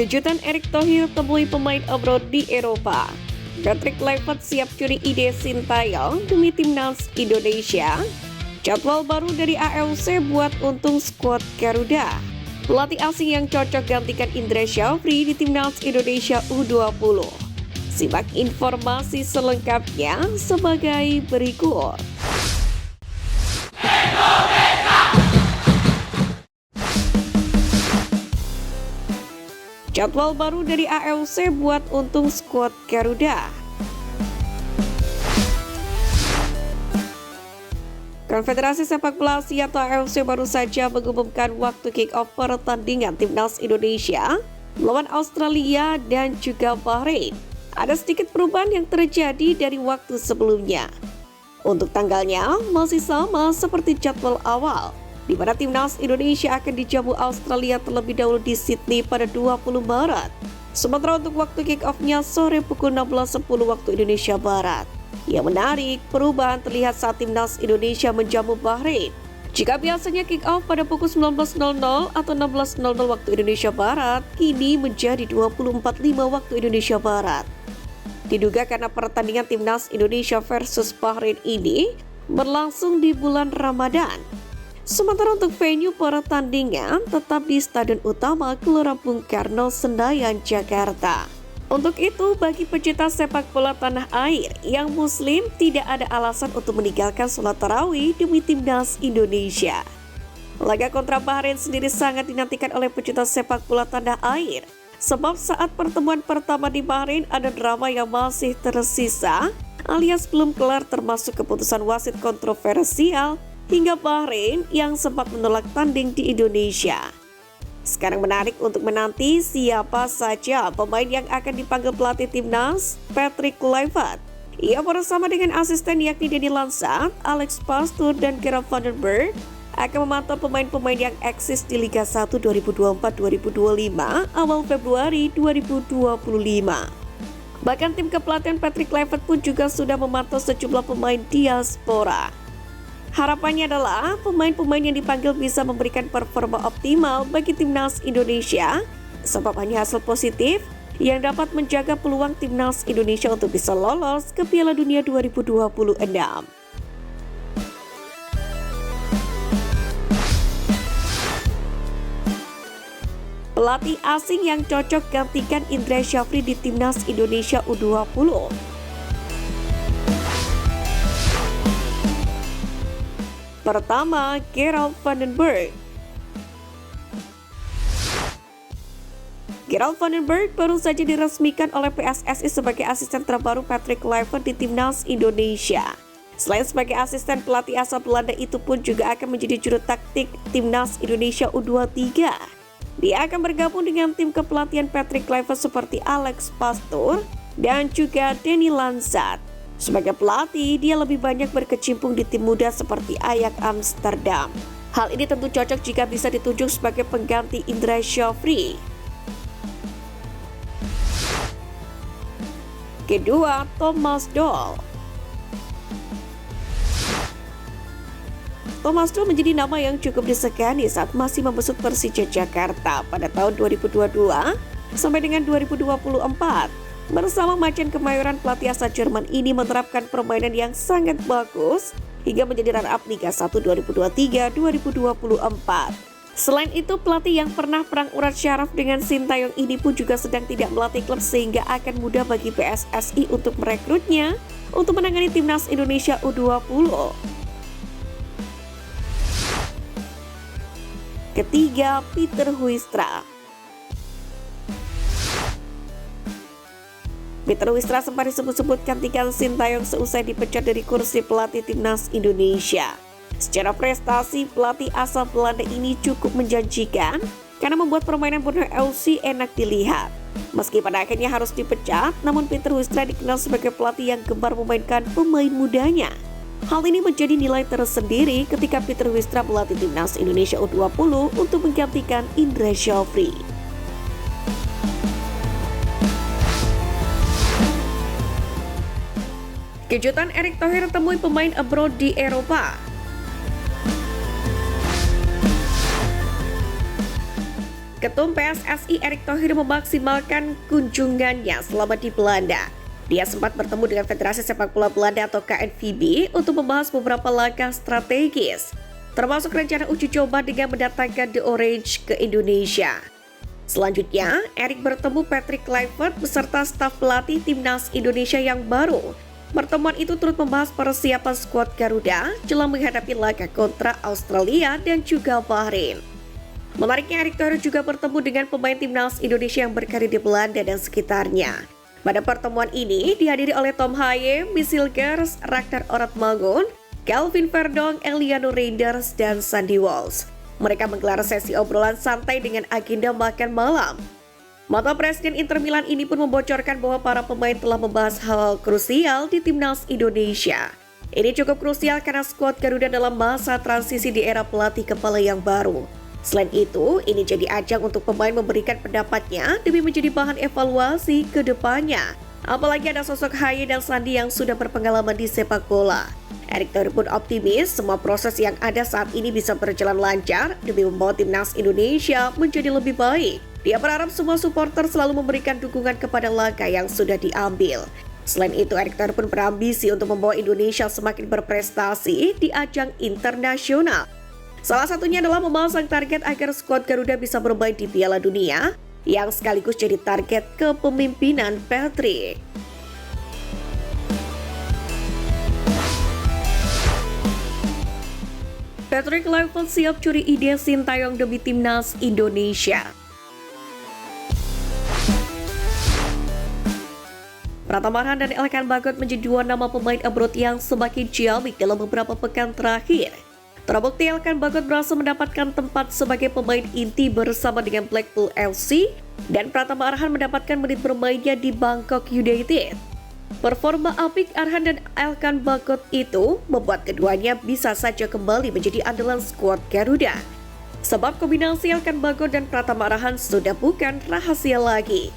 Kejutan Erick Thohir temui pemain abroad di Eropa. Patrick Kluivert siap curi ide Sintayong demi timnas Indonesia. Jadwal baru dari AFC buat untung skuad Garuda. Pelatih asing yang cocok gantikan Indra Syafri di timnas Indonesia U20. Simak informasi selengkapnya sebagai berikut. Jadwal baru dari AFC buat untung skuad Garuda. Konfederasi Sepak Bola Asia atau AFC baru saja mengumumkan waktu kick-off pertandingan timnas Indonesia melawan Australia dan juga Bahrain. Ada sedikit perubahan yang terjadi dari waktu sebelumnya. Untuk tanggalnya masih sama seperti jadwal awal, di mana timnas Indonesia akan dijamu Australia terlebih dahulu di Sydney pada 20 Maret. Sementara untuk waktu kick-off-nya sore pukul 16.10 waktu Indonesia Barat. Yang menarik, perubahan terlihat saat timnas Indonesia menjamu Bahrain. Jika biasanya kick-off pada pukul 19.00 atau 16.00 waktu Indonesia Barat, kini menjadi 20.45 waktu Indonesia Barat. Diduga karena pertandingan timnas Indonesia versus Bahrain ini berlangsung di bulan Ramadan. Sementara untuk venue pertandingan tetap di Stadion Utama Gelora Bung Karno, Senayan, Jakarta. Untuk itu, bagi pecinta sepak bola tanah air yang muslim tidak ada alasan untuk meninggalkan sholat tarawih demi timnas Indonesia. Laga kontra Bahrain sendiri sangat dinantikan oleh pecinta sepak bola tanah air. Sebab saat pertemuan pertama di Bahrain ada drama yang masih tersisa alias belum kelar, termasuk keputusan wasit kontroversial hingga Bahrain yang sempat menolak tanding di Indonesia. Sekarang menarik untuk menanti siapa saja pemain yang akan dipanggil pelatih timnas Patrick Kluivert. Ia bersama dengan asisten yakni Denny Lansat, Alex Pastoor, dan Gerard van den Berg akan memantau pemain-pemain yang eksis di Liga 1 2024-2025 awal Februari 2025. Bahkan tim kepelatihan Patrick Kluivert pun juga sudah memantau sejumlah pemain diaspora. Harapannya adalah pemain-pemain yang dipanggil bisa memberikan performa optimal bagi timnas Indonesia, sebab hanya hasil positif yang dapat menjaga peluang timnas Indonesia untuk bisa lolos ke Piala Dunia 2026. Pelatih asing yang cocok gantikan Indra Syafri di timnas Indonesia U20. Pertama, Gerard van den Berg. Gerard van den Berg baru saja diresmikan oleh PSSI sebagai asisten terbaru Patrick Kluivert di timnas Indonesia. Selain sebagai asisten, pelatih asal Belanda itu pun juga akan menjadi juru taktik timnas Indonesia U23. Dia akan bergabung dengan tim kepelatihan Patrick Kluivert seperti Alex Pastoor dan juga Denny Lansat. Sebagai pelatih, dia lebih banyak berkecimpung di tim muda seperti Ajax Amsterdam. Hal ini tentu cocok jika bisa ditunjuk sebagai pengganti Indra Syafri. Kedua, Thomas Doll. Thomas Doll menjadi nama yang cukup disegani saat masih membesut Persija Jakarta pada tahun 2022 sampai dengan 2024. Bersama Macan Kemayoran, pelatih asal Jerman ini menerapkan permainan yang sangat bagus hingga menjadi runner-up Liga 1 2023-2024. Selain itu, pelatih yang pernah perang urat syaraf dengan Sintayong ini pun juga sedang tidak melatih klub sehingga akan mudah bagi PSSI untuk merekrutnya untuk menangani timnas Indonesia U20. Ketiga, Peter Huistra. Peter Huistra sempat disebut-sebut gantikan Sintayong seusai dipecat dari kursi pelatih timnas Indonesia. Secara prestasi, pelatih asal Belanda ini cukup menjanjikan karena membuat permainan Borneo FC enak dilihat. Meski pada akhirnya harus dipecat, namun Peter Huistra dikenal sebagai pelatih yang gemar memainkan pemain mudanya. Hal ini menjadi nilai tersendiri ketika Peter Huistra melatih timnas Indonesia U20 untuk menggantikan Indra Syafri. Kejutan Erick Thohir temui pemain abroad di Eropa. Ketum PSSI Erick Thohir memaksimalkan kunjungannya selama di Belanda. Dia sempat bertemu dengan Federasi Sepak Bola Belanda atau KNVB untuk membahas beberapa langkah strategis, termasuk rencana uji coba dengan mendatangkan The Orange ke Indonesia. Selanjutnya, Erick bertemu Patrick Kluivert beserta staf pelatih timnas Indonesia yang baru. Pertemuan itu turut membahas persiapan skuad Garuda jelang menghadapi laga kontra Australia dan juga Bahrain. Menariknya, Erick Thohir juga bertemu dengan pemain timnas Indonesia yang berkarir di Belanda dan sekitarnya. Pada pertemuan ini dihadiri oleh Tom Haye, Misil Gers, Ragnar Oratmangun, Calvin Verdong, Eliano Reinders, dan Sandy Walsh. Mereka menggelar sesi obrolan santai dengan agenda makan malam. Mantan Presiden Inter Milan ini pun membocorkan bahwa para pemain telah membahas hal krusial di timnas Indonesia. Ini cukup krusial karena skuad Garuda dalam masa transisi di era pelatih kepala yang baru. Selain itu, ini jadi ajang untuk pemain memberikan pendapatnya demi menjadi bahan evaluasi ke depannya. Apalagi ada sosok Haye dan Sandi yang sudah berpengalaman di sepak bola. Erick Thohir pun optimis semua proses yang ada saat ini bisa berjalan lancar demi membawa timnas Indonesia menjadi lebih baik. Dia berharap semua supporter selalu memberikan dukungan kepada langkah yang sudah diambil. Selain itu, Erick Thohir pun berambisi untuk membawa Indonesia semakin berprestasi di ajang internasional. Salah satunya adalah memasang target agar skuad Garuda bisa bermain di Piala Dunia, yang sekaligus jadi target kepemimpinan Patrick. Patrick Kluivert siap curi ide Sintayong demi timnas Indonesia. Pratama Arhan dan Elkan Bagot menjadi dua nama pemain abroad yang semakin ciamik dalam beberapa pekan terakhir. Terbukti Elkan Bagot berhasil mendapatkan tempat sebagai pemain inti bersama dengan Blackpool FC dan Pratama Arhan mendapatkan menit bermainnya di Bangkok United. Performa apik Arhan dan Elkan Bagot itu membuat keduanya bisa saja kembali menjadi andalan skuad Garuda. Sebab kombinasi Elkan Bagot dan Pratama Arhan sudah bukan rahasia lagi.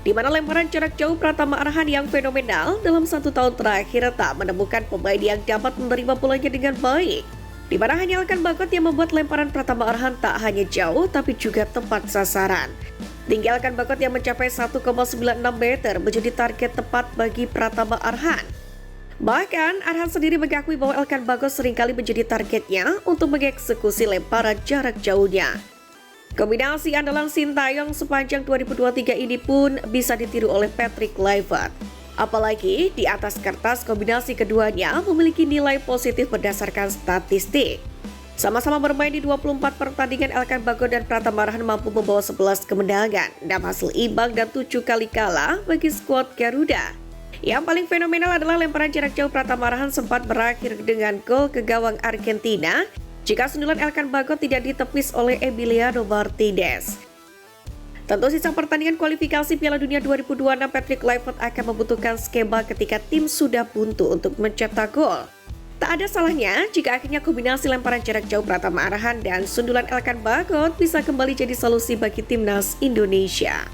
Di mana lemparan jarak jauh Pratama Arhan yang fenomenal dalam 1 tahun terakhir tak menemukan pemain yang dapat menerima bolanya dengan baik. Di mana hanya Elkan Bagot yang membuat lemparan Pratama Arhan tak hanya jauh tapi juga tepat sasaran. Tinggi Elkan Bagot yang mencapai 1,96 meter menjadi target tepat bagi Pratama Arhan. Bahkan Arhan sendiri mengakui bahwa Elkan Bagot seringkali menjadi targetnya untuk mengeksekusi lemparan jarak jauhnya. Kombinasi andalan Sintayong sepanjang 2023 ini pun bisa ditiru oleh Patrick Kluivert. Apalagi di atas kertas kombinasi keduanya memiliki nilai positif berdasarkan statistik. Sama-sama bermain di 24 pertandingan, Elkan Bagot dan Pratama Arhan mampu membawa 11 kemenangan, 6 hasil imbang dan 7 kali kalah bagi skuad Garuda. Yang paling fenomenal adalah lemparan jarak jauh Pratama Arhan sempat berakhir dengan gol ke gawang Argentina jika sundulan Elkan Bagot tidak ditepis oleh Emiliano Martinez. Tentu sisa pertandingan kualifikasi Piala Dunia 2026 Patrick Kluivert akan membutuhkan skema ketika tim sudah buntu untuk mencetak gol. Tak ada salahnya jika akhirnya kombinasi lemparan jarak jauh Pratama Arhan dan sundulan Elkan Bagot bisa kembali jadi solusi bagi timnas Indonesia.